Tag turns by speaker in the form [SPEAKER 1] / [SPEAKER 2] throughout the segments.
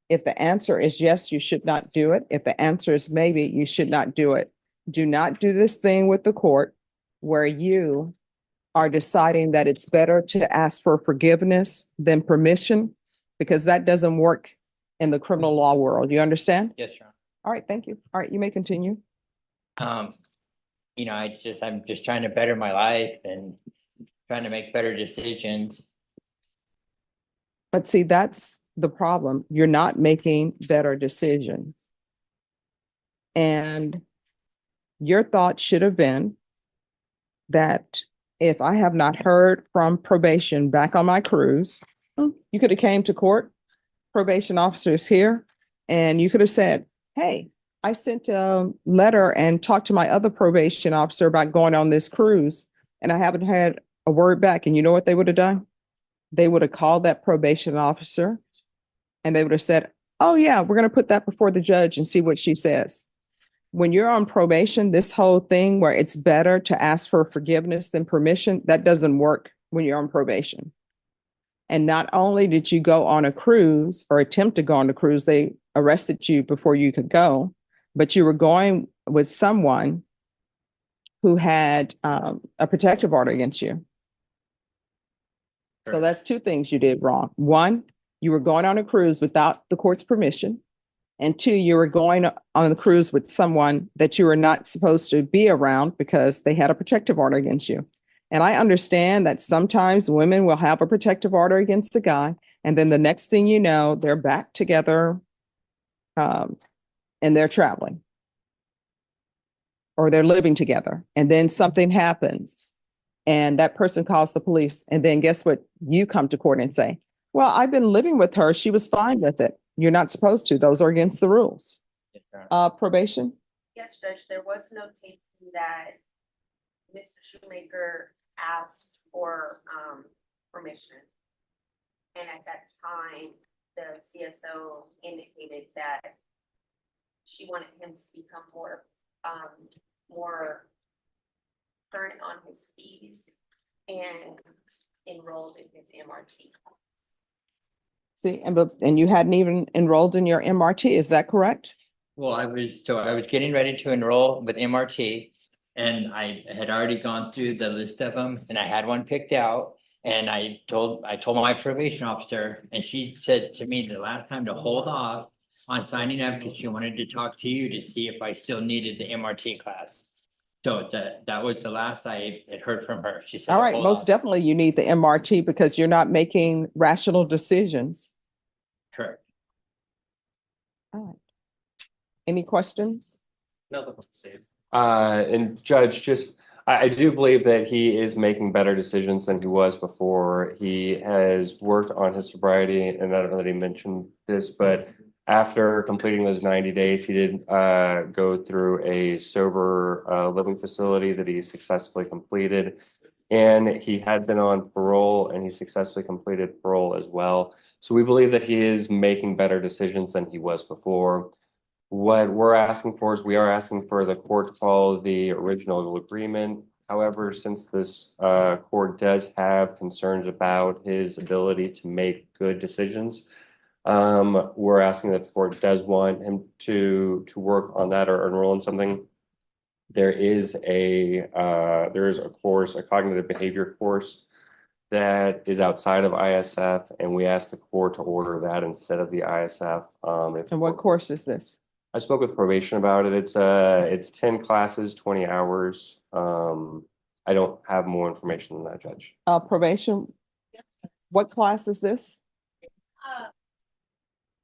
[SPEAKER 1] If the answer is yes, you should not do it. If the answer is maybe, you should not do it. Do not do this thing with the court where you are deciding that it's better to ask for forgiveness than permission, because that doesn't work in the criminal law world. You understand?
[SPEAKER 2] Yes, Your
[SPEAKER 1] All right, thank you. All right, you may continue.
[SPEAKER 2] Honor. I'm just trying to better my life and trying to make better decisions.
[SPEAKER 1] But see, that's the problem. You're not making better decisions. And your thought should have been that if I have not heard from probation back on my cruise, you could have came to court, probation officers here, and you could have said, hey, I sent a letter and talked to my other probation officer about going on this cruise, and I haven't had a word back. And you know what they would have done? They would have called that probation officer and they would have said, oh yeah, we're going to put that before the judge and see what she says. When you're on probation, this whole thing where it's better to ask for forgiveness than permission, that doesn't work when you're on probation. And not only did you go on a cruise or attempt to go on a cruise, they arrested you before you could go, but you were going with someone who had a protective order against you. So that's two things you did wrong. One, you were going on a cruise without the court's permission. And two, you were going on a cruise with someone that you were not supposed to be around because they had a protective order against you. And I understand that sometimes women will have a protective order against a guy, and then the next thing you know, they're back together and they're traveling or they're living together. And then something happens and that person calls the police. And then guess what? You come to court and say, well, I've been living with her. She was fine with it. You're not supposed to. Those are against the rules. Probation?
[SPEAKER 3] Yes, Judge, there was notation that Mr. Shoemaker asked for permission. And at that time, the CSO indicated that she wanted him to become more current on his fees and enrolled in his MRT.
[SPEAKER 1] See, and you hadn't even enrolled in your MRT, is that correct?
[SPEAKER 2] Well, I was getting ready to enroll with MRT, and I had already gone through the list of them, and I had one picked out. And I told my probation officer, and she said to me the last time to hold off on signing up because she wanted to talk to you to see if I still needed the MRT class. So that was the last I had heard from her. She said,
[SPEAKER 1] all right,
[SPEAKER 2] "Hold
[SPEAKER 1] most
[SPEAKER 2] off."
[SPEAKER 1] definitely you need the MRT because you're not making rational decisions.
[SPEAKER 2] Correct.
[SPEAKER 1] All right. Any questions?
[SPEAKER 4] Nothing to say. And Judge, I do believe that he is making better decisions than he was before. He has worked on his sobriety, and I don't know that he mentioned this, but after completing those 90 days, he did go through a sober living facility that he successfully completed. And he had been on parole, and he successfully completed parole as well. So we believe that he is making better decisions than he was before. What we're asking for is we are asking for the court to follow the original agreement. However, since this court does have concerns about his ability to make good decisions, we're asking that the court does want him to work on that or enroll in something. There is a course, a cognitive behavior course that is outside of ISF, and we asked the court to order that instead of the ISF.
[SPEAKER 1] And what course is this?
[SPEAKER 4] I spoke with probation about it. It's 10 classes, 20 hours. I don't have more information than that, Judge.
[SPEAKER 1] Probation, what class is this?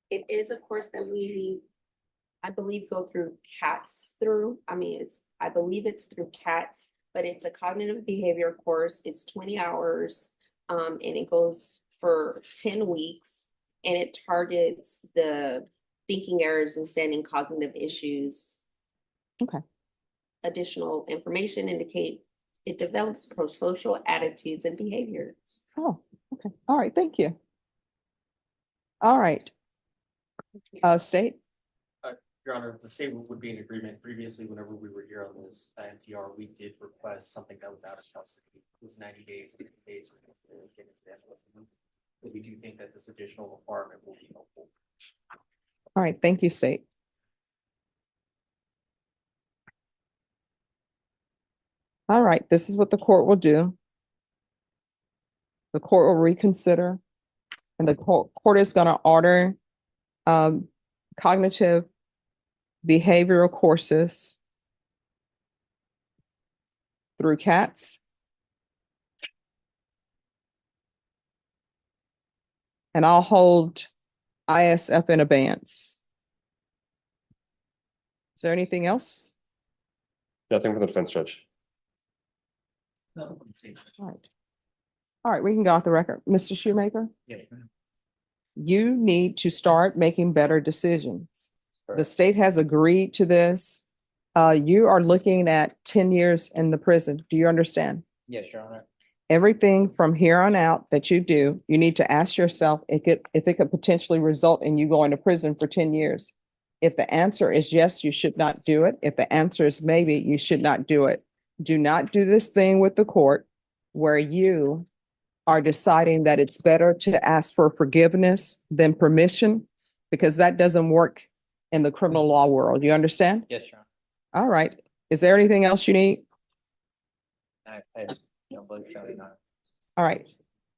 [SPEAKER 3] It is a course that we, I believe, go through CATS through. I believe it's through CATS, but it's a cognitive behavior course. It's 20 hours, and it goes for 10 weeks, and it targets the thinking errors and standing cognitive issues.
[SPEAKER 1] Okay.
[SPEAKER 3] Additional information indicate it develops pro-social attitudes and behaviors.
[SPEAKER 1] Oh, okay. All right, thank you. All right. State?
[SPEAKER 5] Your Honor, the state would be in agreement. Previously, whenever we were here on this NTR, we did request something that was out of custody. It was 90 days, 50 days. We get into that. But we do think that this additional requirement will be helpful.
[SPEAKER 1] All right, thank you, State. All right, this is what the court will do. The court will reconsider, and the court is going to order cognitive behavioral courses through CATS. And I'll hold ISF in abeyance. Is there anything else?
[SPEAKER 4] Nothing from the defense judge.
[SPEAKER 5] No, let's see.
[SPEAKER 1] All right. All right, we can go off the record. Mr. Shoemaker,
[SPEAKER 2] Yes, ma'am.
[SPEAKER 1] you need to start making better decisions. The
[SPEAKER 4] Correct.
[SPEAKER 1] state has agreed to this. You are looking at 10 years in the prison. Do you understand?
[SPEAKER 2] Yes, Your Honor.
[SPEAKER 1] Everything from here on out that you do, you need to ask yourself if it could potentially result in you going to prison for 10 years. If the answer is yes, you should not do it. If the answer is maybe, you should not do it. Do not do this thing with the court where you are deciding that it's better to ask for forgiveness than permission, because that doesn't work in the criminal law world. You understand?
[SPEAKER 2] Yes, Your
[SPEAKER 1] All right. Is there anything else you need?
[SPEAKER 2] Honor. I don't believe so, Your Honor.
[SPEAKER 1] All right.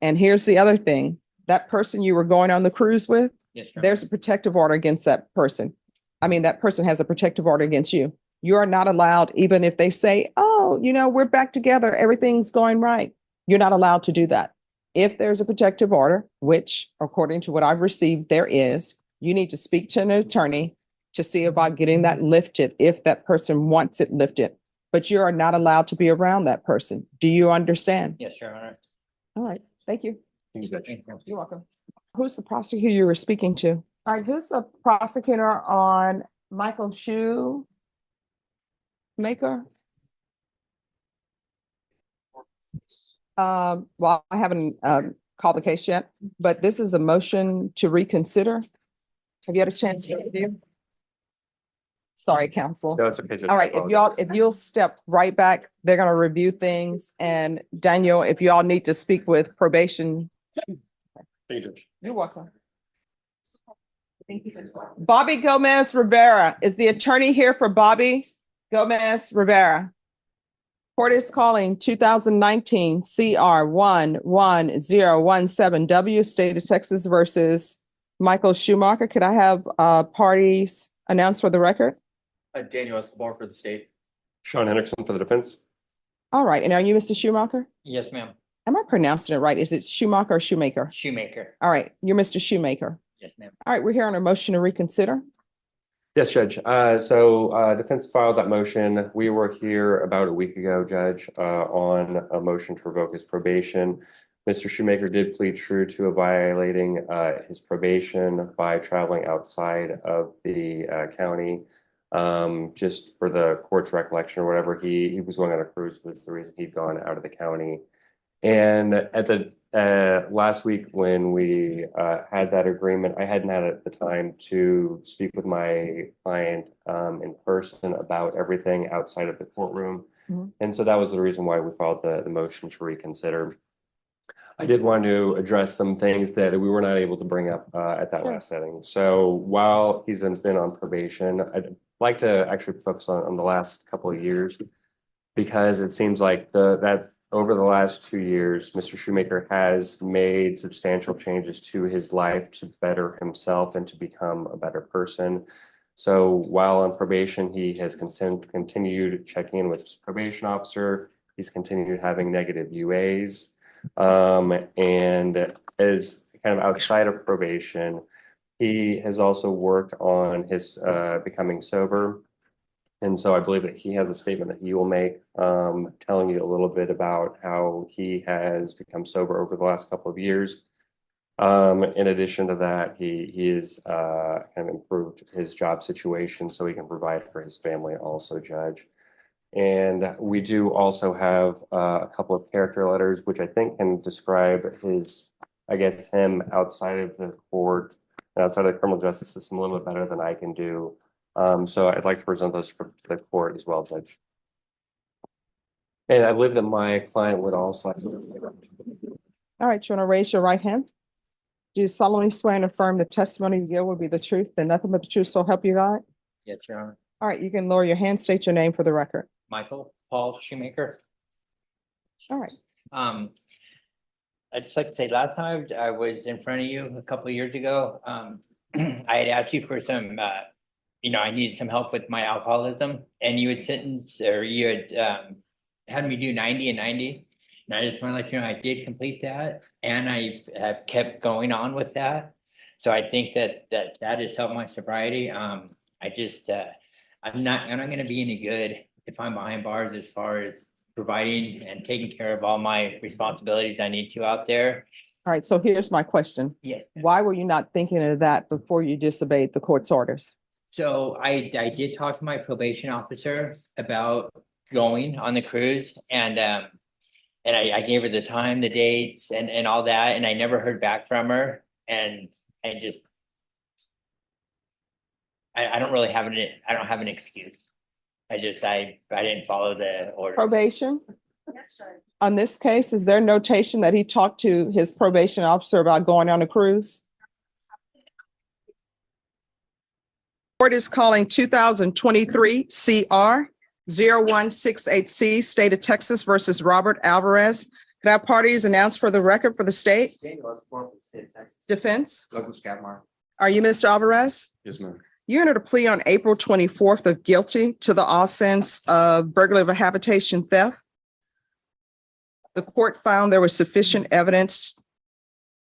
[SPEAKER 1] And here's the other thing. That person you were going on the cruise with,
[SPEAKER 2] Yes, Your Honor.
[SPEAKER 1] there's a protective order against that person. I mean, that person has a protective order against you. You are not allowed, even if they say, oh, we're back together, everything's going right. You're not allowed to do that. If there's a protective order, which according to what I've received, there is, you need to speak to an attorney to see about getting that lifted if that person wants it lifted. But you are not allowed to be around that person. Do you understand?
[SPEAKER 2] Yes, Your Honor.
[SPEAKER 1] All right. Thank you.
[SPEAKER 4] Thank you, Judge.
[SPEAKER 2] Thank you.
[SPEAKER 1] You're welcome. Who's the prosecutor you were speaking to? All right, who's the prosecutor on Michael Shoemaker? Well, I haven't called the case yet, but this is a motion to reconsider. Have you had a chance to review? Sorry, counsel.
[SPEAKER 4] No, it's okay, Judge.
[SPEAKER 1] All right, if you'll step right back, they're gonna review things. And Daniel, if y'all need to speak with probation.
[SPEAKER 4] Thank you, Judge.
[SPEAKER 1] You're welcome. Bobby Gomez Rivera, is the attorney here for Bobby Gomez Rivera? Court is calling 2019 CR 11017W, State of Texas versus Michael Schumacher. Could I have parties announced for the record?
[SPEAKER 5] Daniel Escobar for the state.
[SPEAKER 4] Sean Henderson for the defense.
[SPEAKER 1] All right, and are you Mr. Schumacher?
[SPEAKER 2] Yes, ma'am.
[SPEAKER 1] Am I pronouncing it right? Is it Schumacher or Shoemaker?
[SPEAKER 2] Shoemaker.
[SPEAKER 1] All right, you're Mr. Shoemaker.
[SPEAKER 2] Yes, ma'am.
[SPEAKER 1] All right, we're here on a motion to reconsider.
[SPEAKER 4] Yes, Judge. So defense filed that motion. We were here about a week ago, Judge, on a motion to revoke his probation. Mr. Shoemaker did plead true to violating his probation by traveling outside of the county. Just for the court's recollection or whatever, he was going on a cruise was the reason he'd gone out of the county. And at the last week when we had that agreement, I hadn't had it the time to speak with my client in person about everything outside of the courtroom.
[SPEAKER 1] Mhm.
[SPEAKER 4] And so that was the reason why we filed the motion to reconsider. I did want to address some things that we were not able to bring up at that
[SPEAKER 1] Sure.
[SPEAKER 4] last setting. So while he's been on probation, I'd like to actually focus on the last couple of years, because it seems like that over the last 2 years, Mr. Shoemaker has made substantial changes to his life to better himself and to become a better person. So while on probation, he has continued checking in with his probation officer. He's continued having negative UAs. And is kind of outside of probation, he has also worked on his becoming sober. And so I believe that he has a statement that he will make, telling you a little bit about how he has become sober over the last couple of years. In addition to that, he is kind of improved his job situation so he can provide for his family also, Judge. And we do also have a couple of character letters, which I think can describe his, I guess, him outside of the court, outside of the criminal justice system a little bit better than I can do. So I'd like to present those to the court as well, Judge. And I believe that my client would also.
[SPEAKER 1] All right, you want to raise your right hand? Do you solemnly swear and affirm the testimony you give will be the truth and nothing but the truth, so help you God?
[SPEAKER 2] Yes, Your Honor.
[SPEAKER 1] All right, you can lower your hand, state your name for the record.
[SPEAKER 2] Michael Paul Shoemaker.
[SPEAKER 1] All right.
[SPEAKER 2] I'd just like to say, last time I was in front of you a couple of years ago, I had asked you for some, I needed some help with my alcoholism, and you had had me do 90 and 90. And I just want to let you know, I did complete that, and I have kept going on with that. So I think that has helped my sobriety. I'm not gonna be any good if I'm behind bars as far as providing and taking care of all my responsibilities I need to out there.
[SPEAKER 1] All right, so here's my question.
[SPEAKER 2] Yes.
[SPEAKER 1] Why were you not thinking of that before you disobeyed the court's orders?
[SPEAKER 2] So I did talk to my probation officer about going on the cruise, and I gave her the time, the dates, and all that, and I never heard back from her, and I just I don't really have I don't have an excuse. I didn't follow the order.
[SPEAKER 1] Probation? On this case, is there notation that he talked to his probation officer about going on a cruise? Court is calling 2023 CR 0168C, State of Texas versus Robert Alvarez. Could our parties announce for the record for the state? Defense?
[SPEAKER 6] Douglas Catmar.
[SPEAKER 1] Are you Mr. Alvarez?
[SPEAKER 4] Yes, ma'am.
[SPEAKER 1] You entered a plea on April 24th of guilty to the offense of burglary of a habitation theft. The court found there was sufficient evidence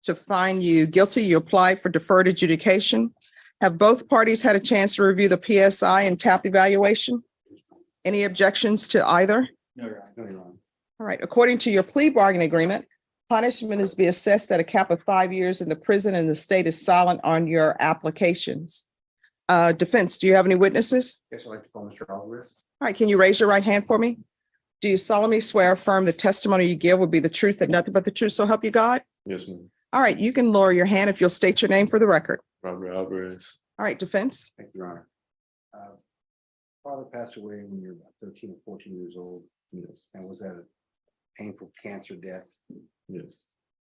[SPEAKER 1] to find you guilty. You applied for deferred adjudication. Have both parties had a chance to review the PSI and TAP evaluation? Any objections to either?
[SPEAKER 2] No, Your Honor.
[SPEAKER 6] No, Your Honor.
[SPEAKER 1] All right, according to your plea bargaining agreement, punishment is to be assessed at a cap of 5 years in the prison, and the state is silent on your applications. Defense, do you have any witnesses?
[SPEAKER 6] Yes, I'd like to call Mr. Alvarez.
[SPEAKER 1] All right, can you raise your right hand for me? Do you solemnly swear or affirm the testimony you give will be the truth and nothing but the truth, so help you God?
[SPEAKER 4] Yes, ma'am.
[SPEAKER 1] All right, you can lower your hand if you'll state your name for the record.
[SPEAKER 4] Robert Alvarez.
[SPEAKER 1] All right, defense.
[SPEAKER 6] Thank you, Your Honor. Father passed away when you were about 13 or 14 years old.
[SPEAKER 4] Yes.
[SPEAKER 6] And was that a painful cancer death?
[SPEAKER 4] Yes.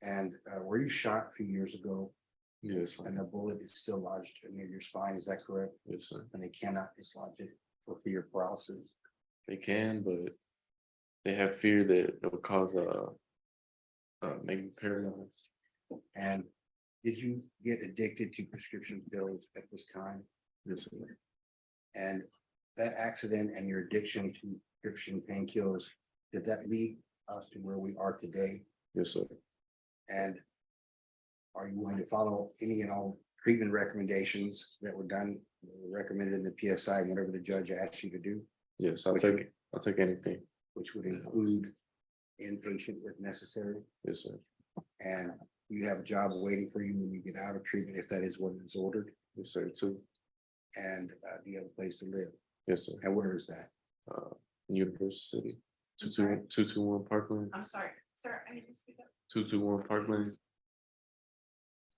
[SPEAKER 6] And were you shot a few years ago?
[SPEAKER 4] Yes.
[SPEAKER 6] And the bullet is still lodged near your spine, is that correct?
[SPEAKER 4] Yes, sir.
[SPEAKER 6] And they cannot dislodge it for fear of paralysis?
[SPEAKER 4] They can, but they have fear that it will cause maybe paralysis.
[SPEAKER 6] And did you get addicted to prescription pills at this time?
[SPEAKER 4] Yes, sir.
[SPEAKER 6] And that accident and your addiction to prescription painkillers, did that lead us to where we are today?
[SPEAKER 4] Yes, sir.
[SPEAKER 6] And are you willing to follow any and all treatment recommendations that were done, recommended in the PSI, whatever the judge asked you to do,
[SPEAKER 4] Yes, I'll take anything.
[SPEAKER 6] which would include inpatient if necessary?
[SPEAKER 4] Yes, sir.
[SPEAKER 6] And you have a job waiting for you when you get out of treatment, if that is what is ordered?
[SPEAKER 4] Yes, sir, too.
[SPEAKER 6] And do you have a place to live?
[SPEAKER 4] Yes, sir.
[SPEAKER 6] And where is that?
[SPEAKER 4] University. 221 Parkland.
[SPEAKER 7] I'm sorry, sir, I need to speak up.
[SPEAKER 4] 221 Parkland.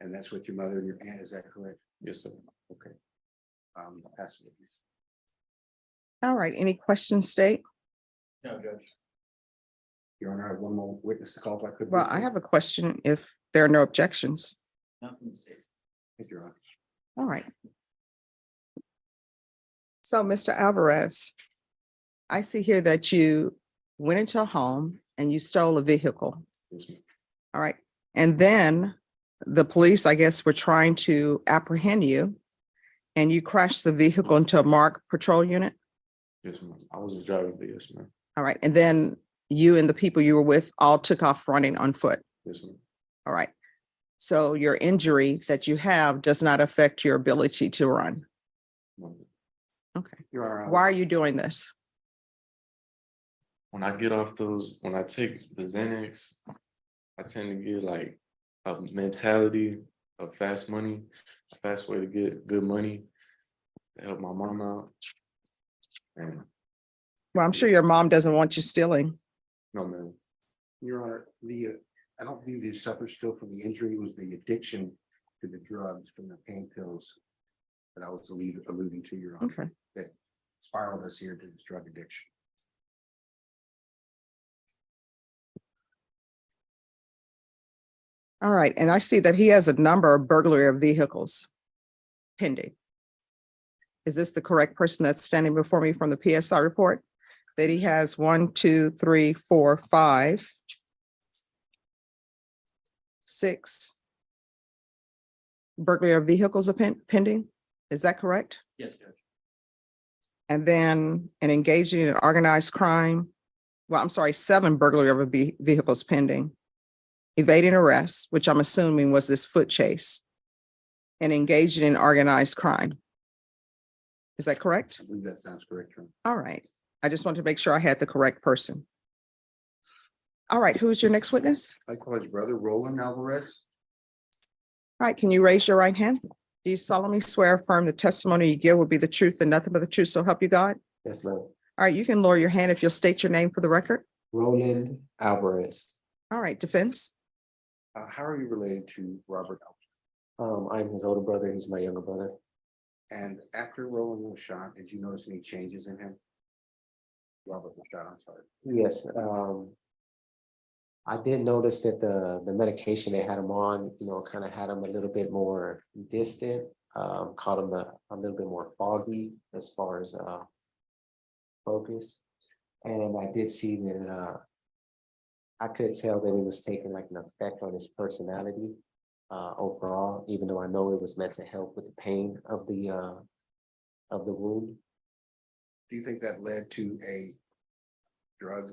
[SPEAKER 6] And that's what your mother and your aunt, is that correct?
[SPEAKER 4] Yes, sir.
[SPEAKER 6] Okay. Pass it, please.
[SPEAKER 1] All right, any questions, state?
[SPEAKER 2] No, Judge.
[SPEAKER 6] Your Honor, I have one more witness to call if I could.
[SPEAKER 1] Well, I have a question if there are no objections.
[SPEAKER 2] Nothing to say.
[SPEAKER 6] Thank you, Your Honor.
[SPEAKER 1] All right. So, Mr. Alvarez, I see here that you went into a home and you stole a vehicle.
[SPEAKER 4] Yes, ma'am.
[SPEAKER 1] All right. And then the police, I guess, were trying to apprehend you and you crashed the vehicle into a marked patrol unit.
[SPEAKER 4] Yes, ma'am. I was a driver, but yes, ma'am.
[SPEAKER 1] All right. And then you and the people you were with all took off running on foot.
[SPEAKER 4] Yes, ma'am.
[SPEAKER 1] All right. So your injury that you have does not affect your ability to run.
[SPEAKER 4] No.
[SPEAKER 1] Okay.
[SPEAKER 6] Your Honor.
[SPEAKER 1] Why are you doing this?
[SPEAKER 4] When I get off when I take the Xanax, I tend to get like a mentality of fast money, a fast way to get good money to help my mom out. And
[SPEAKER 1] Well, I'm sure your mom doesn't want you stealing.
[SPEAKER 6] No, ma'am. Your Honor, I don't believe he suffered still from the injury. It was the addiction to the drugs from the pain pills that I was alluding to, Your Honor.
[SPEAKER 1] Okay.
[SPEAKER 6] That spiraled us here to this drug addiction.
[SPEAKER 1] All right, and I see that he has a number of burglary of vehicles pending. Is this the correct person that's standing before me from the PSI report? That he has 1, 2, 3, 4, 5, 6 burglary of vehicles are pending? Is that correct?
[SPEAKER 5] Yes, Judge.
[SPEAKER 1] And then an engaging in organized crime. Well, I'm sorry, 7 burglary of vehicles pending. Evading arrest, which I'm assuming was this foot chase. And engaging in organized crime. Is that correct?
[SPEAKER 6] I believe that sounds correct, Your Honor.
[SPEAKER 1] All right. I just want to make sure I had the correct person. All right, who's your next witness?
[SPEAKER 6] I call his brother Roland Alvarez.
[SPEAKER 1] All right, can you raise your right hand? Do you solemnly swear or affirm the testimony you give will be the truth and nothing but the truth, so help you God?
[SPEAKER 8] Yes, ma'am.
[SPEAKER 1] All right, you can lower your hand if you'll state your name for the record.
[SPEAKER 8] Roland Alvarez.
[SPEAKER 1] All right, defense.
[SPEAKER 6] How are you related to Robert Alvarez?
[SPEAKER 8] I'm his older brother. He's my younger brother.
[SPEAKER 6] And after Roland was shot, did you notice any changes in him? Robert was shot, I'm sorry.
[SPEAKER 8] Yes, I did notice that the medication they had him on, kind of had him a little bit more distant, caught him a little bit more foggy as far as focus. And I did see that I could tell that it was taking like an effect on his personality overall, even though I know it was meant to help with the pain of the wound.
[SPEAKER 6] Do you think that led to a drug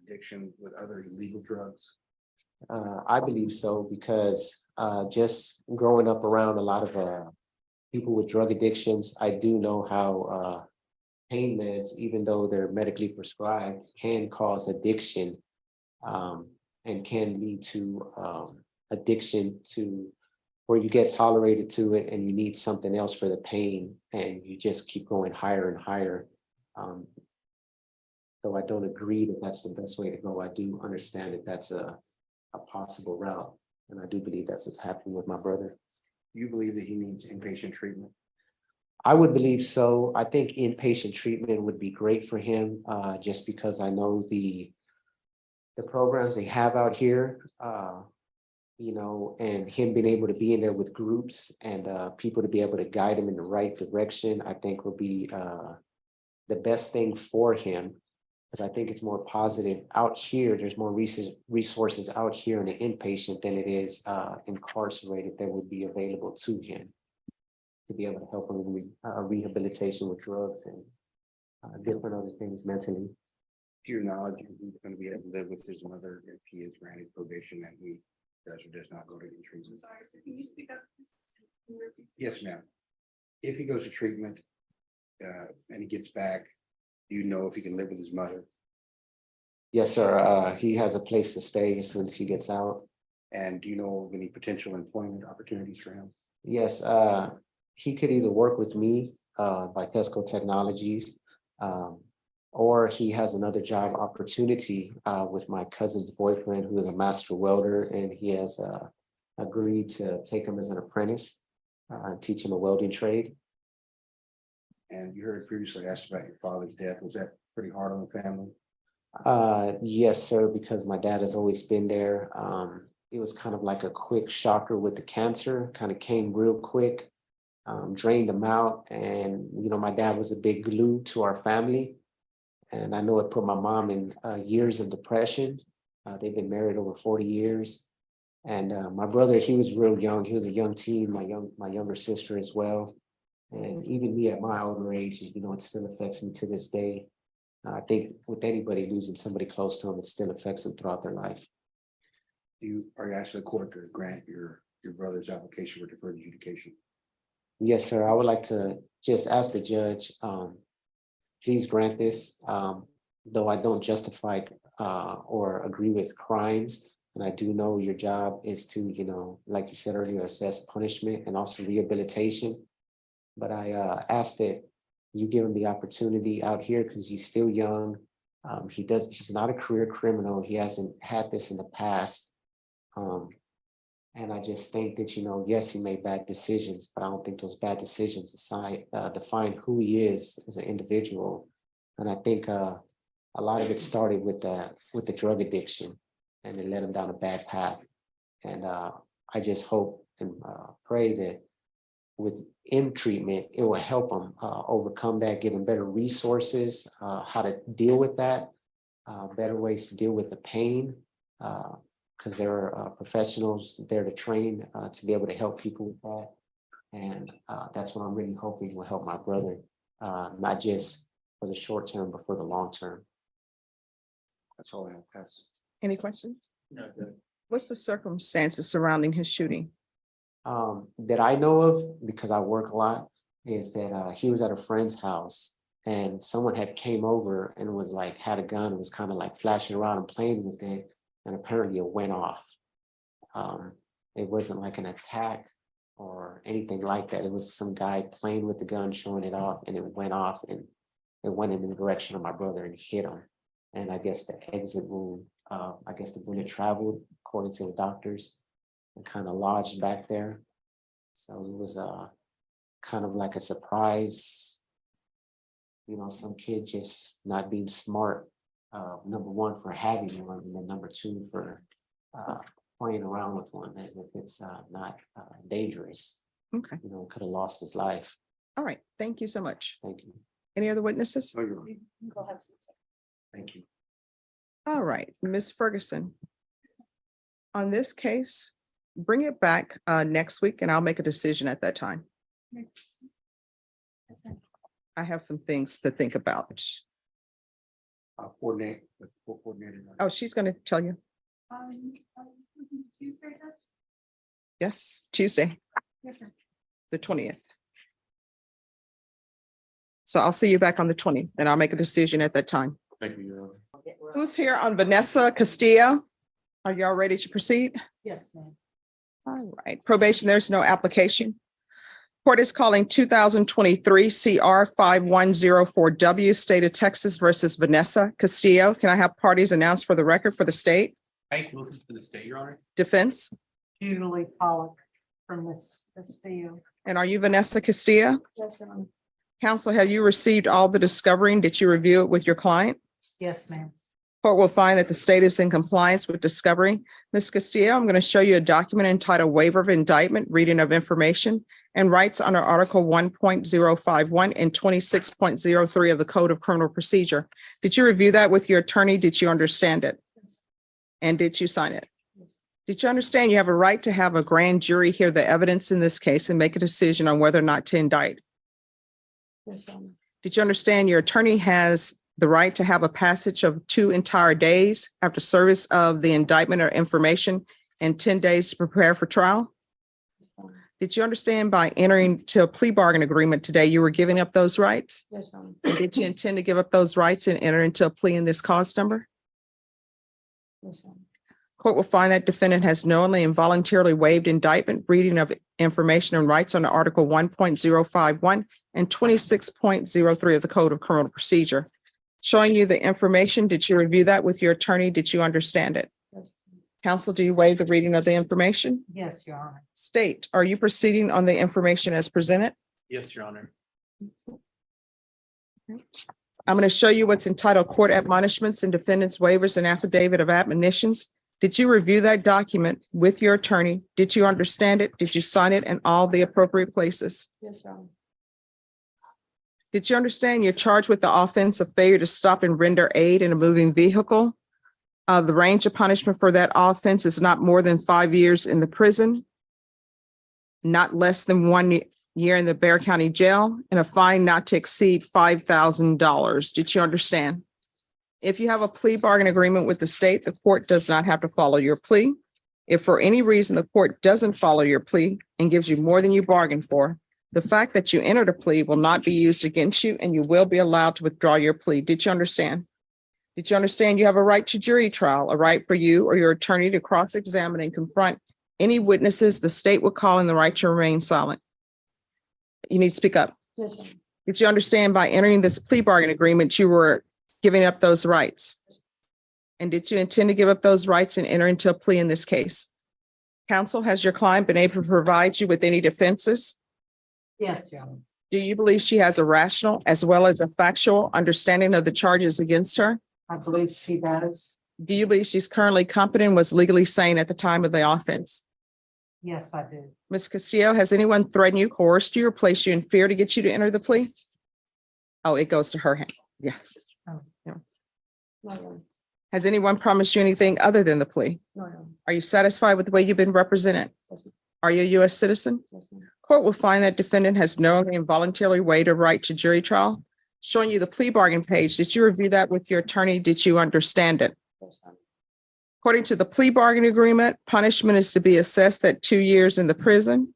[SPEAKER 6] addiction with other illegal drugs?
[SPEAKER 8] I believe so, because just growing up around a lot of people with drug addictions, I do know how pain meds, even though they're medically prescribed, can cause addiction and can lead to addiction to where you get tolerated to it and you need something else for the pain and you just keep going higher and higher. So I don't agree that that's the best way to go. I do understand that that's a possible route. And I do believe that's what's happening with my brother.
[SPEAKER 6] You believe that he needs inpatient treatment?
[SPEAKER 8] I would believe so. I think inpatient treatment would be great for him, just because I know the programs they have out here, and him being able to be in there with groups and people to be able to guide him in the right direction, I think will be the best thing for him. Because I think it's more positive out here. There's more resources out here in the inpatient than it is incarcerated that would be available to him to be able to help him with rehabilitation with drugs and different other things mentally.
[SPEAKER 6] To your knowledge, is he going to be able to live with his mother if he is granted probation and he does or does not go to treatment?
[SPEAKER 7] Sorry, so can you speak up?
[SPEAKER 6] Yes, ma'am. If he goes to treatment and he gets back, do you know if he can live with his mother?
[SPEAKER 8] Yes, sir. He has a place to stay as soon as he gets out.
[SPEAKER 6] And do you know of any potential employment opportunities for him?
[SPEAKER 8] Yes, he could either work with me by Tesco Technologies, or he has another job opportunity with my cousin's boyfriend, who is a master welder, and he has agreed to take him as an apprentice and teach him a welding trade.
[SPEAKER 6] And you heard previously asked about your father's death. Was that pretty hard on the family?
[SPEAKER 8] Yes, sir, because my dad has always been there. It was kind of like a quick shocker with the cancer, kind of came real quick, drained him out. And, my dad was a big glue to our family. And I know it put my mom in years of depression. They've been married over 40 years. And my brother, he was real young. He was a young teen, my younger sister as well. And even me at my older age, it still affects me to this day. I think with anybody losing somebody close to them, it still affects them throughout their life.
[SPEAKER 6] Are you asking the court to grant your brother's application for deferred adjudication?
[SPEAKER 8] Yes, sir. I would like to just ask the judge, please grant this, though I don't justify or agree with crimes. And I do know your job is to, like you said earlier, assess punishment and also rehabilitation. But I asked that you give him the opportunity out here because he's still young. He's not a career criminal. He hasn't had this in the past. And I just think that, yes, he made bad decisions, but I don't think those bad decisions define who he is as an individual. And I think a lot of it started with the drug addiction, and it led him down a bad path. And I just hope and pray that within treatment, it will help them overcome that, give them better resources, how to deal with that, better ways to deal with the pain. Because there are professionals there to train to be able to help people with that. And that's what I'm really hoping will help my brother, not just for the short term, but for the long term.
[SPEAKER 6] That's all I have, Pass.
[SPEAKER 1] Any questions?
[SPEAKER 5] No, good.
[SPEAKER 1] What's the circumstances surrounding his shooting?
[SPEAKER 8] That I know of, because I work a lot, is that he was at a friend's house and someone had came over and was like, had a gun and was kind of like flashing around and playing with it. And apparently it went off. It wasn't like an attack or anything like that. It was some guy playing with the gun, showing it off, and it went off and it went in the direction of my brother and hit him. And I guess the exit wound, I guess the bullet traveled, according to the doctors, and kind of lodged back there. So it was kind of like a surprise. You know, some kid just not being smart. Number one, for having one, and then number two, for playing around with one as if it's not dangerous.
[SPEAKER 1] Okay,
[SPEAKER 8] You know, could have lost his life.
[SPEAKER 1] all right. Thank you so much.
[SPEAKER 8] Thank you.
[SPEAKER 1] Any other witnesses?
[SPEAKER 6] Oh, you're right.
[SPEAKER 3] Go have some.
[SPEAKER 6] Thank you.
[SPEAKER 1] All right, Ms. Ferguson. On this case, bring it back next week and I'll make a decision at that time. I have some things to think about.
[SPEAKER 6] I'll coordinate with the coordinator.
[SPEAKER 1] Oh, she's going to tell you.
[SPEAKER 7] Tuesday, Judge?
[SPEAKER 1] Yes, Tuesday,
[SPEAKER 7] Yes, sir.
[SPEAKER 1] the 20th. So I'll see you back on the 20th and I'll make a decision at that time.
[SPEAKER 6] Thank you, Your Honor.
[SPEAKER 1] Who's here on Vanessa Castillo? Are y'all ready to proceed?
[SPEAKER 3] Yes, ma'am.
[SPEAKER 1] All right, probation, there's no application. Court is calling 2023 CR 5104W, State of Texas versus Vanessa Castillo. Can I have parties announced for the record for the state?
[SPEAKER 5] Hank Wilkins for the state, Your Honor.
[SPEAKER 1] Defense?
[SPEAKER 9] Julie Pollock from this field.
[SPEAKER 1] And are you Vanessa Castillo?
[SPEAKER 9] Yes, ma'am.
[SPEAKER 1] Counsel, have you received all the discovery and did you review it with your client?
[SPEAKER 9] Yes, ma'am.
[SPEAKER 1] Court will find that the state is in compliance with discovery. Ms. Castillo, I'm going to show you a document entitled Waiver of Indictment, Reading of Information and Rights under Article 1.051 and 26.03 of the Code of Criminal Procedure. Did you review that with your attorney? Did you understand it? And did you sign it? Did you understand you have a right to have a grand jury hear the evidence in this case and make a decision on whether or not to indict?
[SPEAKER 9] Yes, ma'am.
[SPEAKER 1] Did you understand your attorney has the right to have a passage of 2 entire days after service of the indictment or information and 10 days to prepare for trial? Did you understand by entering to a plea bargain agreement today, you were giving up those rights?
[SPEAKER 9] Yes, ma'am.
[SPEAKER 1] And did you intend to give up those rights and enter into a plea in this cause number?
[SPEAKER 9] Yes, ma'am.
[SPEAKER 1] Court will find that defendant has knowingly and voluntarily waived indictment, reading of information and rights under Article 1.051 and 26.03 of the Code of Criminal Procedure. Showing you the information, did you review that with your attorney? Did you understand it?
[SPEAKER 9] Yes.
[SPEAKER 1] Counsel, do you waive the reading of the information?
[SPEAKER 9] Yes, Your Honor.
[SPEAKER 1] State, are you proceeding on the information as presented?
[SPEAKER 5] Yes, Your Honor.
[SPEAKER 1] I'm going to show you what's entitled Court Admonishments and Defendants Waivers and Affidavit of Admonitions. Did you review that document with your attorney? Did you understand it? Did you sign it in all the appropriate places?
[SPEAKER 9] Yes, Your Honor.
[SPEAKER 1] Did you understand you're charged with the offense of failure to stop and render aid in a moving vehicle? The range of punishment for that offense is not more than 5 years in the prison, not less than 1 year in the Bexar County Jail, and a fine not to exceed $5,000. Did you understand? If you have a plea bargain agreement with the state, the court does not have to follow your plea. If for any reason the court doesn't follow your plea and gives you more than you bargained for, the fact that you entered a plea will not be used against you and you will be allowed to withdraw your plea. Did you understand? Did you understand you have a right to jury trial, a right for you or your attorney to cross-examine and confront any witnesses the state will call and the right to remain silent? You need to speak up.
[SPEAKER 9] Yes, Your Honor.
[SPEAKER 1] Did you understand by entering this plea bargain agreement, you were giving up those rights? And did you intend to give up those rights and enter into a plea in this case? Counsel, has your client been able to provide you with any defenses?
[SPEAKER 9] Yes, Your Honor.
[SPEAKER 1] Do you believe she has a rational as well as a factual understanding of the charges against her?
[SPEAKER 9] I believe she does.
[SPEAKER 1] Do you believe she's currently competent and was legally sane at the time of the offense?
[SPEAKER 9] Yes, I do.
[SPEAKER 1] Ms. Castillo, has anyone threatened you, coerced you, or placed you in fear to get you to enter the plea? Oh, it goes to her hand. Yeah.
[SPEAKER 3] No,
[SPEAKER 1] Has anyone promised you anything other than the plea?
[SPEAKER 3] no.
[SPEAKER 1] Are you satisfied with the way you've been represented? Are you a U.S. citizen? Court will find that defendant has knowingly and voluntarily waived a right to jury trial. Showing you the plea bargain page, did you review that with your attorney? Did you understand it? According to the plea bargain agreement, punishment is to be assessed at 2 years in the prison.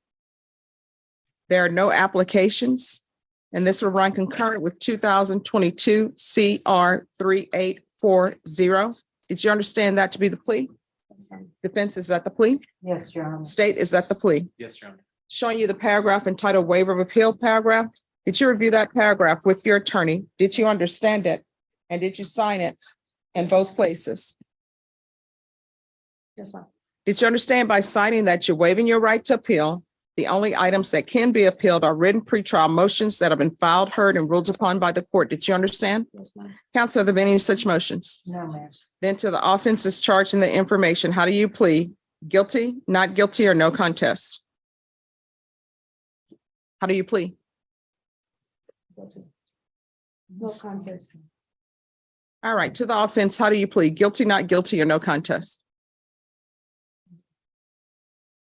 [SPEAKER 1] There are no applications, and this will run concurrent with 2022 CR 3840. Did you understand that to be the plea? Defense, is that the plea?
[SPEAKER 9] Yes, Your Honor.
[SPEAKER 1] State, is that the plea?
[SPEAKER 5] Yes, Your Honor.
[SPEAKER 1] Showing you the paragraph entitled waiver of appeal paragraph. Did you review that paragraph with your attorney? Did you understand it? And did you sign it in both places?
[SPEAKER 3] Yes, ma'am.
[SPEAKER 1] Did you understand by signing that you're waiving your right to appeal? The only items that can be appealed are written pretrial motions that have been filed, heard, and ruled upon by the court. Did you understand?
[SPEAKER 3] Yes, ma'am.
[SPEAKER 1] Counsel, have there been any such motions?
[SPEAKER 9] No, ma'am.
[SPEAKER 1] Then to the offenses charged in the information, how do you plead? Guilty, not guilty, or no contest? How do you plead?
[SPEAKER 3] No contest.
[SPEAKER 1] All right, to the offense, how do you plead? Guilty, not guilty, or no contest?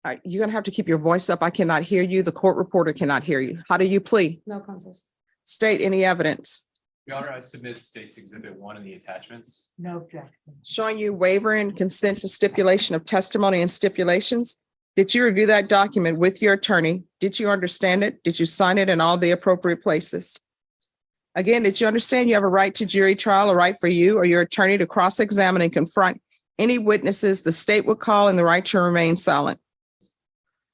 [SPEAKER 1] All right, you're gonna have to keep your voice up. I cannot hear you. The court reporter cannot hear you. How do you plead?
[SPEAKER 3] No contest.
[SPEAKER 1] State any evidence
[SPEAKER 10] Your Honor, I submit States Exhibit 1 in the attachments.
[SPEAKER 9] No objection.
[SPEAKER 1] showing you waiver and consent to stipulation of testimony and stipulations. Did you review that document with your attorney? Did you understand it? Did you sign it in all the appropriate places? Again, did you understand you have a right to jury trial, a right for you or your attorney to cross-examine and confront any witnesses the state would call, and the right to remain silent?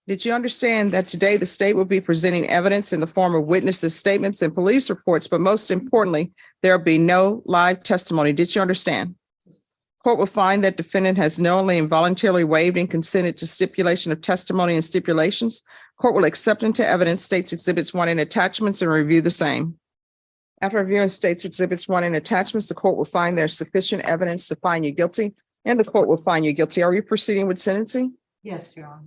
[SPEAKER 1] Did you understand that today the state will be presenting evidence in the form of witnesses' statements and police reports, but most importantly, there will be no live testimony? Did you understand? Court will find that defendant has knowingly and voluntarily waived and consented to stipulation of testimony and stipulations. Court will accept into evidence States Exhibits 1 and attachments and review the same. After reviewing States Exhibits 1 and attachments, the court will find there's sufficient evidence to find you guilty, and the court will find you guilty. Are we proceeding with sentencing?
[SPEAKER 9] Yes, Your Honor.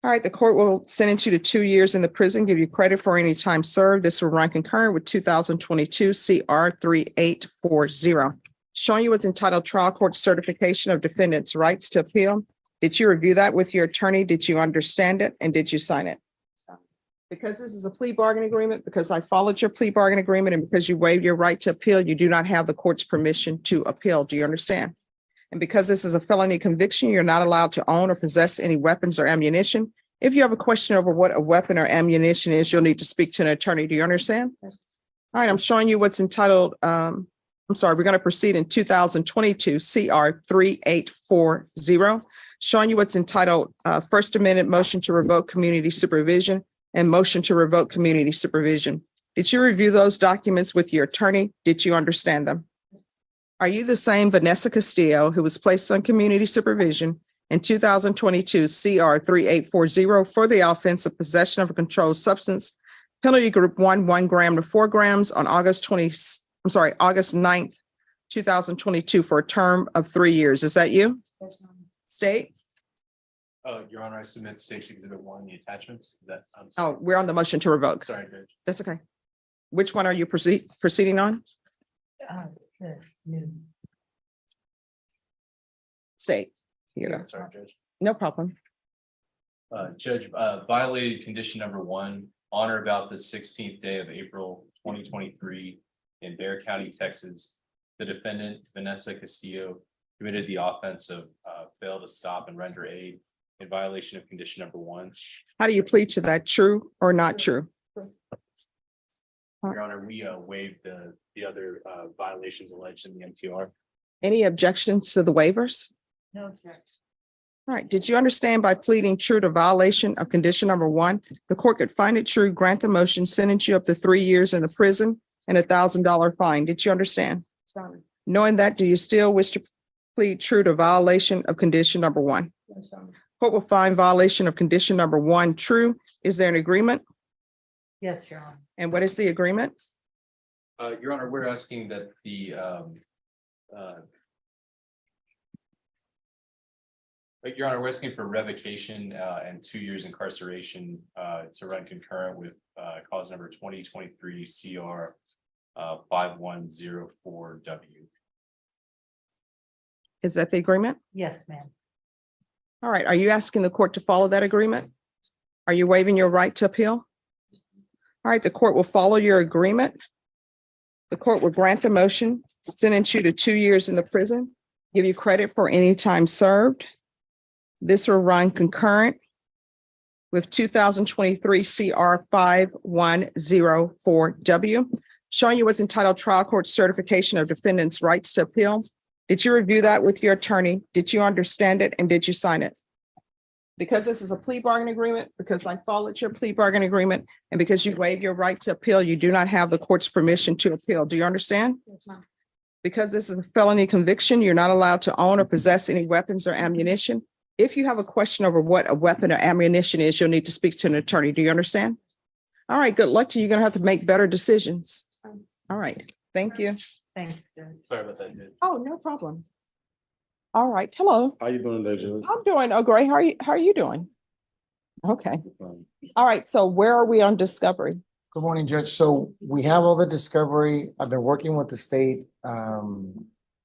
[SPEAKER 1] All right, the court will sentence you to 2 years in the prison, give you credit for any time served. This will run concurrent with 2022 CR 3840. Showing you what's entitled Trial Court Certification of Defendant's Rights to Appeal. Did you review that with your attorney? Did you understand it? And did you sign it? Because this is a plea bargain agreement, because I followed your plea bargain agreement, and because you waived your right to appeal, you do not have the court's permission to appeal. Do you understand? And because this is a felony conviction, you're not allowed to own or possess any weapons or ammunition. If you have a question over what a weapon or ammunition is, you'll need to speak to an attorney. Do you understand?
[SPEAKER 3] Yes.
[SPEAKER 1] All right, I'm showing you what's entitled, we're going to proceed in 2022 CR 3840, showing you what's entitled First Amendment motion to revoke community supervision and motion to revoke community supervision. Did you review those documents with your attorney? Did you understand them? Are you the same Vanessa Castillo who was placed on community supervision in 2022 CR 3840 for the offense of possession of a controlled substance, penalty group 1 gram to 4 grams on August 9th, 2022 for a term of 3 years? Is that you?
[SPEAKER 3] Yes, Your Honor.
[SPEAKER 1] State?
[SPEAKER 10] Your Honor, I submit States Exhibit 1 in the attachments.
[SPEAKER 1] Oh, we're on the motion to revoke.
[SPEAKER 10] Sorry, Judge.
[SPEAKER 1] That's okay. Which one are you proceeding on?
[SPEAKER 9] No.
[SPEAKER 1] State. Here you go.
[SPEAKER 10] Sorry, Judge.
[SPEAKER 1] No problem.
[SPEAKER 10] Judge, violated condition number 1, on or about the 16th day of April 2023 in Bexar County, Texas. The defendant, Vanessa Castillo, committed the offense of fail to stop and render aid in violation of condition number 1.
[SPEAKER 1] How do you plead to that? True or not true?
[SPEAKER 10] Your Honor, we waived the other violations alleged in the MTR.
[SPEAKER 1] Any objections to the waivers?
[SPEAKER 9] No objection.
[SPEAKER 1] All right. Did you understand by pleading true to violation of condition number 1, the court could find it true, grant the motion, sentence you up to 3 years in the prison and $1,000 fine? Did you understand?
[SPEAKER 3] Sorry.
[SPEAKER 1] Knowing that, do you still wish to plead true to violation of condition number 1?
[SPEAKER 3] Yes, Your Honor.
[SPEAKER 1] Court will find violation of condition number 1 true. Is there an agreement?
[SPEAKER 9] Yes, Your Honor.
[SPEAKER 1] And what is the agreement?
[SPEAKER 10] Your Honor, we're asking that the But Your Honor, we're asking for revocation and 2 years incarceration to run concurrent with cause number 2023 CR 5104W.
[SPEAKER 1] Is that the agreement?
[SPEAKER 9] Yes, ma'am.
[SPEAKER 1] All right. Are you asking the court to follow that agreement? Are you waiving your right to appeal? All right, the court will follow your agreement. The court will grant the motion, sentence you to 2 years in the prison, give you credit for any time served. This will run concurrent with 2023 CR 5104W, showing you what's entitled Trial Court Certification of Defendant's Rights to Appeal. Did you review that with your attorney? Did you understand it and did you sign it? Because this is a plea bargain agreement, because I followed your plea bargain agreement, and because you waive your right to appeal, you do not have the court's permission to appeal. Do you understand?
[SPEAKER 9] Yes, ma'am.
[SPEAKER 1] Because this is a felony conviction, you're not allowed to own or possess any weapons or ammunition. If you have a question over what a weapon or ammunition is, you'll need to speak to an attorney. Do you understand? All right, good luck to you. You're gonna have to make better decisions. All right, thank you.
[SPEAKER 9] Thank you, Judge.
[SPEAKER 10] Sorry about that, Judge.
[SPEAKER 1] Oh, no problem. All right, hello.
[SPEAKER 11] How you doing there, Judge?
[SPEAKER 1] I'm doing, oh, great. How are you doing? Okay, all right, so where are we on discovery?
[SPEAKER 12] Good morning, Judge. So we have all the discovery. I've been working with the state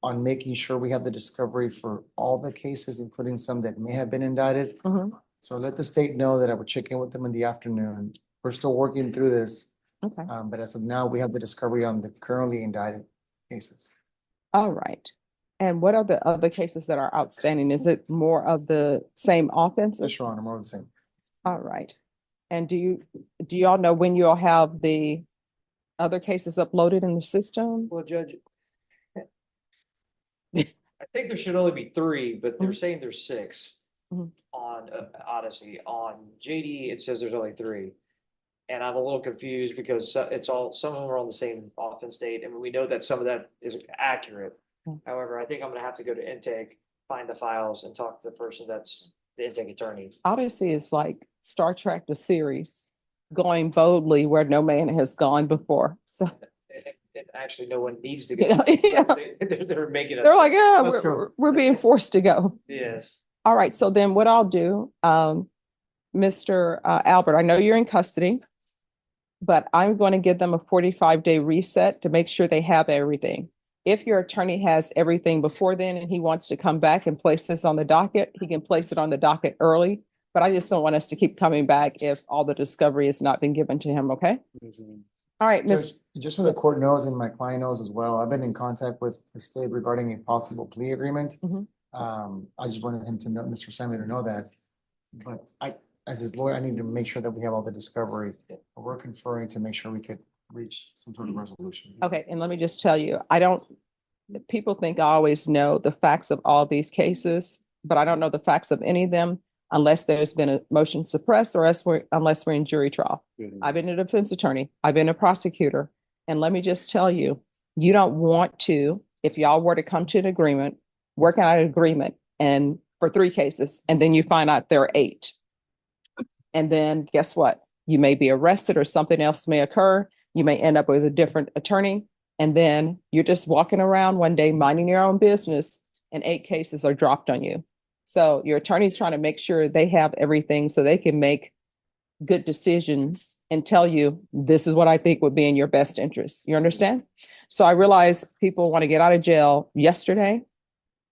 [SPEAKER 12] on making sure we have the discovery for all the cases, including some that may have been indicted.
[SPEAKER 1] Mhm.
[SPEAKER 12] So I let the state know that I would check in with them in the afternoon. We're still working through this,
[SPEAKER 1] Okay,
[SPEAKER 12] but as of now, we have the discovery on the currently indicted cases.
[SPEAKER 1] all right. And what are the other cases that are outstanding? Is it more of the same offenses?
[SPEAKER 12] Yes, Your Honor, more of the same.
[SPEAKER 1] All right. And do y'all know when you'll have the other cases uploaded in the system?
[SPEAKER 13] Well, Judge. I think there should only be three, but they're saying there's six
[SPEAKER 1] Mhm.
[SPEAKER 13] on Odyssey. On JD, it says there's only three. And I'm a little confused because it's all, some of them are on the same offense date, and we know that some of that is accurate.
[SPEAKER 1] Mm.
[SPEAKER 13] However, I think I'm gonna have to go to intake, find the files and talk to the person that's the intake attorney.
[SPEAKER 1] Odyssey is like Star Trek, the series, going boldly where no man has gone before. So,
[SPEAKER 13] Actually, no one needs to
[SPEAKER 1] Yeah,
[SPEAKER 13] go.
[SPEAKER 1] yeah.
[SPEAKER 13] They're making
[SPEAKER 1] they're
[SPEAKER 13] it,
[SPEAKER 1] like, yeah,
[SPEAKER 12] That's true.
[SPEAKER 1] we're being forced to go.
[SPEAKER 13] yes.
[SPEAKER 1] All right, so then what I'll do, Mr. Albert, I know you're in custody, but I'm going to give them a 45-day reset to make sure they have everything. If your attorney has everything before then and he wants to come back and place this on the docket, he can place it on the docket early. But I just don't want us to keep coming back if all the discovery has not been given to him, okay? All right, Miss.
[SPEAKER 12] Judge, just so the court knows and my client knows as well, I've been in contact with the state regarding a possible plea agreement.
[SPEAKER 1] Mhm.
[SPEAKER 12] I just wanted him to know, Mr. Sammy, to know that. But as his lawyer, I need to make sure that we have all the discovery. We're conferring to make sure we could reach some sort of resolution.
[SPEAKER 1] Okay, and let me just tell you, people think I always know the facts of all these cases, but I don't know the facts of any of them unless there's been a motion suppressed or unless we're in jury trial. I've been a defense attorney, I've been a prosecutor, and let me just tell you, you don't want to, if y'all were to come to an agreement, work out an agreement and for 3 cases, and then you find out there are 8. And then guess what? You may be arrested or something else may occur. You may end up with a different attorney. And then you're just walking around one day, minding your own business, and 8 cases are dropped on you. So your attorney's trying to make sure they have everything so they can make good decisions and tell you, this is what I think would be in your best interest. You understand? So I realize people want to get out of jail yesterday,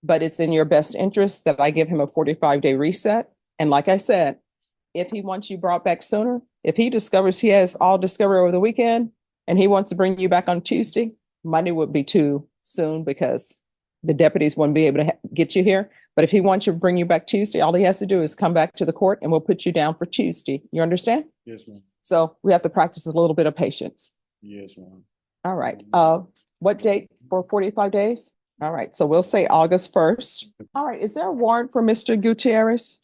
[SPEAKER 1] but it's in your best interest that I give him a 45-day reset. And like I said, if he wants you brought back sooner, if he discovers he has all discovery over the weekend and he wants to bring you back on Tuesday, Monday would be too soon because the deputies wouldn't be able to get you here. But if he wants to bring you back Tuesday, all he has to do is come back to the court and we'll put you down for Tuesday. You understand?
[SPEAKER 11] Yes, ma'am.
[SPEAKER 1] So we have to practice a little bit of patience.
[SPEAKER 11] Yes, ma'am.
[SPEAKER 1] All right. What date for 45 days? All right. So we'll say August 1st. All right. Is there a warrant for Mr. Gutierrez?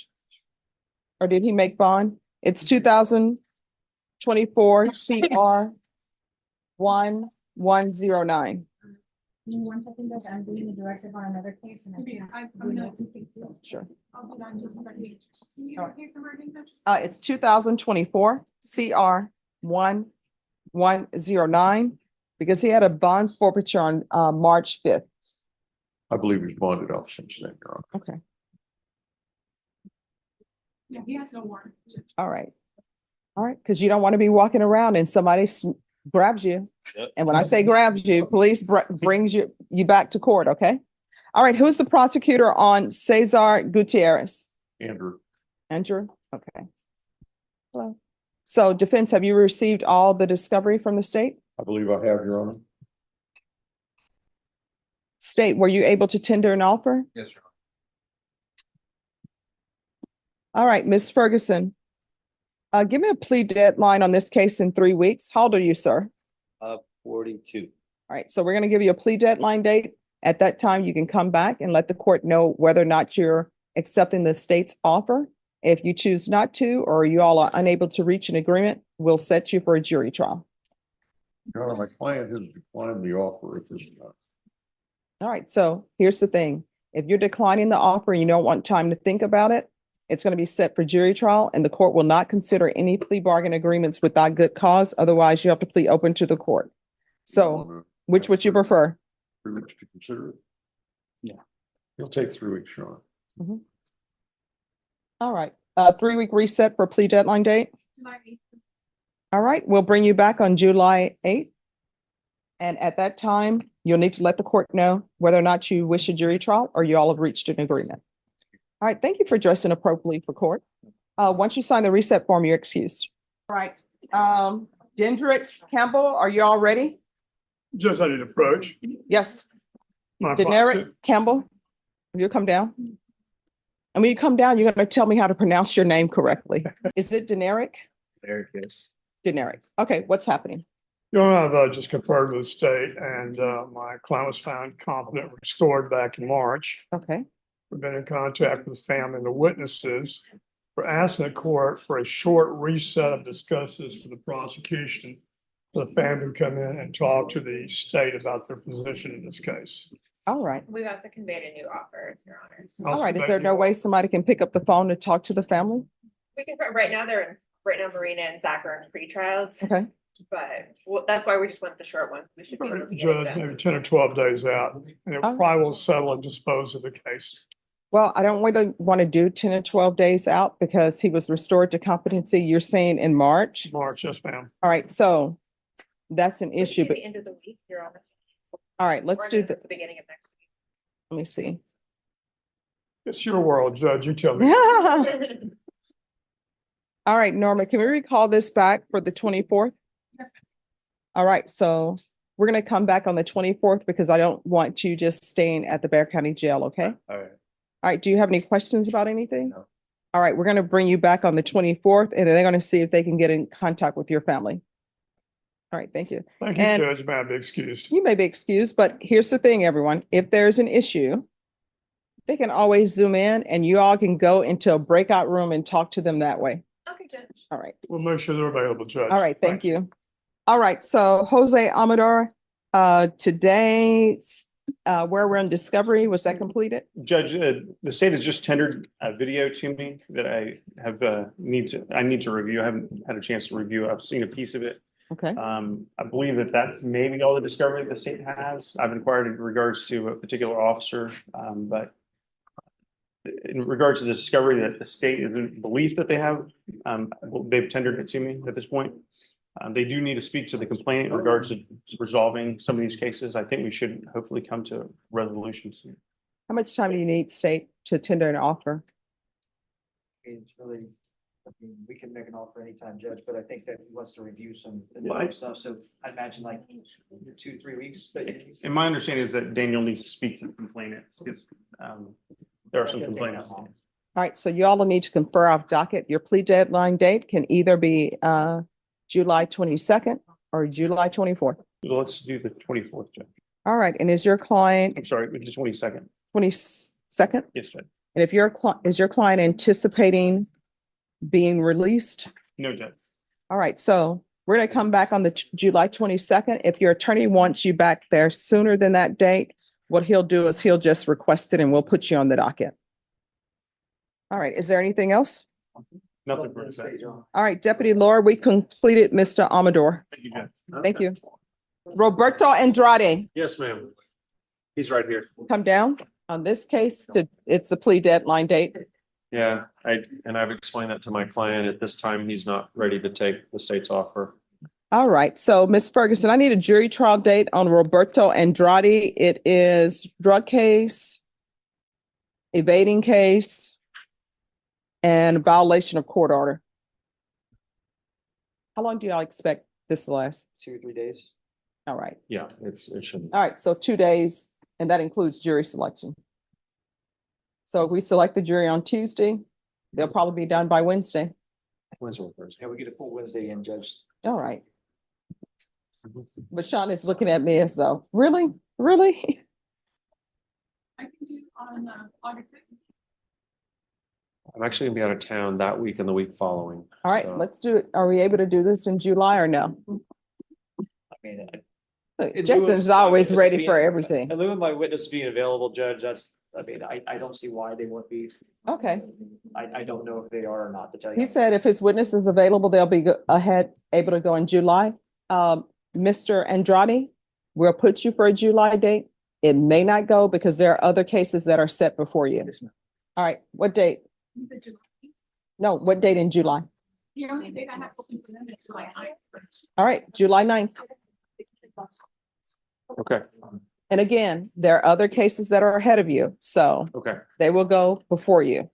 [SPEAKER 1] Or did he make bond? It's 2024 CR 1109.
[SPEAKER 7] Give me 1 second, Judge. I'm doing the directive on another case and I'm not.
[SPEAKER 1] Sure.
[SPEAKER 7] I'll hold on just a second. So you have a case number again, Judge?
[SPEAKER 1] It's 2024 CR 1109 because he had a bond forfeiture on March 5th.
[SPEAKER 11] I believe he's bonded off since then, Your Honor.
[SPEAKER 1] Okay.
[SPEAKER 7] Yeah, he has no warrant.
[SPEAKER 1] All right. All right, because you don't want to be walking around and somebody grabs you.
[SPEAKER 10] Yep.
[SPEAKER 1] And when I say grabs you, police brings you back to court, okay? All right, who's the prosecutor on Cesar Gutierrez?
[SPEAKER 10] Andrew.
[SPEAKER 1] Andrew, okay. Hello. So defense, have you received all the discovery from the state?
[SPEAKER 10] I believe I have, Your Honor.
[SPEAKER 1] State, were you able to tender an offer?
[SPEAKER 10] Yes, Your
[SPEAKER 1] All right, Ms. Ferguson. Give me a plea deadline on this case in 3 weeks. How old are you, sir?
[SPEAKER 10] Honor. 42.
[SPEAKER 1] All right, so we're gonna give you a plea deadline date. At that time, you can come back and let the court know whether or not you're accepting the state's offer. If you choose not to, or you all are unable to reach an agreement, we'll set you for a jury trial.
[SPEAKER 10] Your Honor, my client has declined the offer at this time.
[SPEAKER 1] All right, so here's the thing. If you're declining the offer and you don't want time to think about it, it's going to be set for jury trial and the court will not consider any plea bargain agreements without good cause. Otherwise, you have to plead open to the court. So which would you prefer?
[SPEAKER 10] 3 weeks to consider it?
[SPEAKER 1] Yeah.
[SPEAKER 10] It'll take 3 weeks, Your Honor.
[SPEAKER 1] All right, 3-week reset for plea deadline date.
[SPEAKER 7] July 8th.
[SPEAKER 1] All right, we'll bring you back on July 8th. And at that time, you'll need to let the court know whether or not you wish a jury trial or you all have reached an agreement. All right, thank you for dressing appropriately for court. Once you sign the reset form, you're excused. All right, Gendrick Campbell, are you all ready?
[SPEAKER 11] Judge, I need to approach.
[SPEAKER 1] Yes.
[SPEAKER 11] My
[SPEAKER 1] Deneric Campbell, will you come down? And when you come down, you're going to tell me how to pronounce your name correctly. Is it Deneric?
[SPEAKER 11] There it is.
[SPEAKER 1] Deneric. Okay, what's happening?
[SPEAKER 11] Your Honor, I've just conferred with the state and my client was found competent, restored back in March.
[SPEAKER 1] Okay,
[SPEAKER 11] We've been in contact with the family and the witnesses. We're asking the court for a short reset of discussions for the prosecution. For the family to come in and talk to the state about their position in this case.
[SPEAKER 1] all right.
[SPEAKER 14] We've also conveyed a new offer, Your Honors.
[SPEAKER 1] All right, is there no way somebody can pick up the phone to talk to the family?
[SPEAKER 14] We can, right now, Marina and Zach are in pre-trials,
[SPEAKER 1] Okay,
[SPEAKER 14] but that's why we just went the short one. We should be able to get it
[SPEAKER 11] Judge,
[SPEAKER 14] done.
[SPEAKER 11] maybe 10 or 12 days out, and it
[SPEAKER 1] Oh.
[SPEAKER 11] probably will settle and dispose of the case.
[SPEAKER 1] well, I don't really want to do 10 or 12 days out because he was restored to competency, you're saying in March?
[SPEAKER 11] March, yes, ma'am.
[SPEAKER 1] All right, so that's an
[SPEAKER 14] Would it
[SPEAKER 1] issue,
[SPEAKER 14] be
[SPEAKER 1] but,
[SPEAKER 14] the end of the week, Your Honor.
[SPEAKER 1] all right, let's
[SPEAKER 14] Or
[SPEAKER 1] do
[SPEAKER 14] the beginning of next
[SPEAKER 1] let me see.
[SPEAKER 11] It's your world, Judge, you tell me.
[SPEAKER 14] week.
[SPEAKER 1] All right, Norma, can we recall this back for the 24th?
[SPEAKER 7] Yes.
[SPEAKER 1] All right, so we're gonna come back on the 24th because I don't want you just staying at the Bear County Jail, okay?
[SPEAKER 10] All right.
[SPEAKER 1] All right, do you have any questions about anything?
[SPEAKER 10] No.
[SPEAKER 1] All right, we're gonna bring you back on the 24th and then they're gonna see if they can get in contact with your family. All right, thank you.
[SPEAKER 11] Thank you,
[SPEAKER 1] And-
[SPEAKER 11] Judge, may I be excused?
[SPEAKER 1] You may be excused, but here's the thing, everyone. If there's an issue, they can always zoom in and you all can go into a breakout room and talk to them that way.
[SPEAKER 14] Okay, Judge.
[SPEAKER 1] All right.
[SPEAKER 11] We'll make sure they're available, Judge.
[SPEAKER 1] All right, thank you. All right, so Jose Amador, today, where we're in discovery, was that completed?
[SPEAKER 15] Judge, the state has just tendered a video to me that I have need to review. I haven't had a chance to review. I've seen a piece of it.
[SPEAKER 1] Okay,
[SPEAKER 15] I believe that that's maybe all the discovery the state has. I've inquired in regards to a particular officer, but in regards to the discovery that the state is in belief that they have, they've tendered it to me at this point. They do need to speak to the complainant in regards to resolving some of these cases. I think we should hopefully come to a resolution soon.
[SPEAKER 1] how much time do you need, state, to tender an offer?
[SPEAKER 13] It's really, I mean, we can make an offer anytime, Judge, but I think that he wants to review some
[SPEAKER 15] Well,
[SPEAKER 13] additional stuff, so I imagine like 2-3 weeks.
[SPEAKER 15] And my understanding is that Daniel needs to speak to the complainant. Because, there are some complainants.
[SPEAKER 1] All right, so you all will need to confer off docket. Your plea deadline date can either be July 22nd or July 24th.
[SPEAKER 15] Let's do the 24th, Judge.
[SPEAKER 1] All right, and is your client
[SPEAKER 15] I'm sorry, the 22nd.
[SPEAKER 1] 22nd?
[SPEAKER 15] Yes, Judge.
[SPEAKER 1] And if is your client anticipating being released?
[SPEAKER 15] No, Judge.
[SPEAKER 1] All right, so we're gonna come back on the July 22nd. If your attorney wants you back there sooner than that date, what he'll do is he'll just request it and we'll put you on the docket. All right, is there anything else?
[SPEAKER 15] Nothing for today.
[SPEAKER 1] All right, Deputy Laura, we completed Mr. Amador.
[SPEAKER 15] Thank you, Judge.
[SPEAKER 1] Thank you. Roberto Andrade,
[SPEAKER 11] Yes, ma'am. He's right here.
[SPEAKER 1] come down. On this case, it's the plea deadline date.
[SPEAKER 15] Yeah, I've explained that to my client. At this time, he's not ready to take the state's offer.
[SPEAKER 1] All right, so Ms. Ferguson, I need a jury trial date on Roberto Andrade. It is drug case, evading case, and violation of court order. How long do y'all expect this to last?
[SPEAKER 13] 2 or 3 days.
[SPEAKER 1] All right,
[SPEAKER 15] Yeah, it shouldn't.
[SPEAKER 1] all right, so 2 days, and that includes jury selection. So if we select the jury on Tuesday, they'll probably be done by Wednesday.
[SPEAKER 15] Wednesday or Thursday.
[SPEAKER 13] Yeah, we get a full Wednesday in, Judge.
[SPEAKER 1] All right. But Sean is looking at me as though, really, really?
[SPEAKER 7] I can do on August 6th.
[SPEAKER 15] I'm actually gonna be out of town that week and the week following.
[SPEAKER 1] All right,
[SPEAKER 15] so-
[SPEAKER 1] let's do it. Are we able to do this in July or no?
[SPEAKER 13] I mean,
[SPEAKER 1] Look,
[SPEAKER 13] in lieu of
[SPEAKER 1] Justin's
[SPEAKER 13] my
[SPEAKER 1] always
[SPEAKER 13] witness
[SPEAKER 1] ready
[SPEAKER 13] being-
[SPEAKER 1] for everything.
[SPEAKER 13] In lieu of my witness being available, Judge, I don't see why they won't be.
[SPEAKER 1] Okay.
[SPEAKER 13] I don't know if they are or not, to tell you.
[SPEAKER 1] He said if his witness is available, they'll be able to go in July. Mr. Andrade, we'll put you for a July date. It may not go because there are other cases that are set before you. All right, what date? No, what date in July?
[SPEAKER 7] The only date I have open to them is July 9th.
[SPEAKER 1] All right, July 9th.
[SPEAKER 15] Okay,
[SPEAKER 1] And again, there are other cases that are ahead of you, so
[SPEAKER 15] okay.
[SPEAKER 1] they will go before you.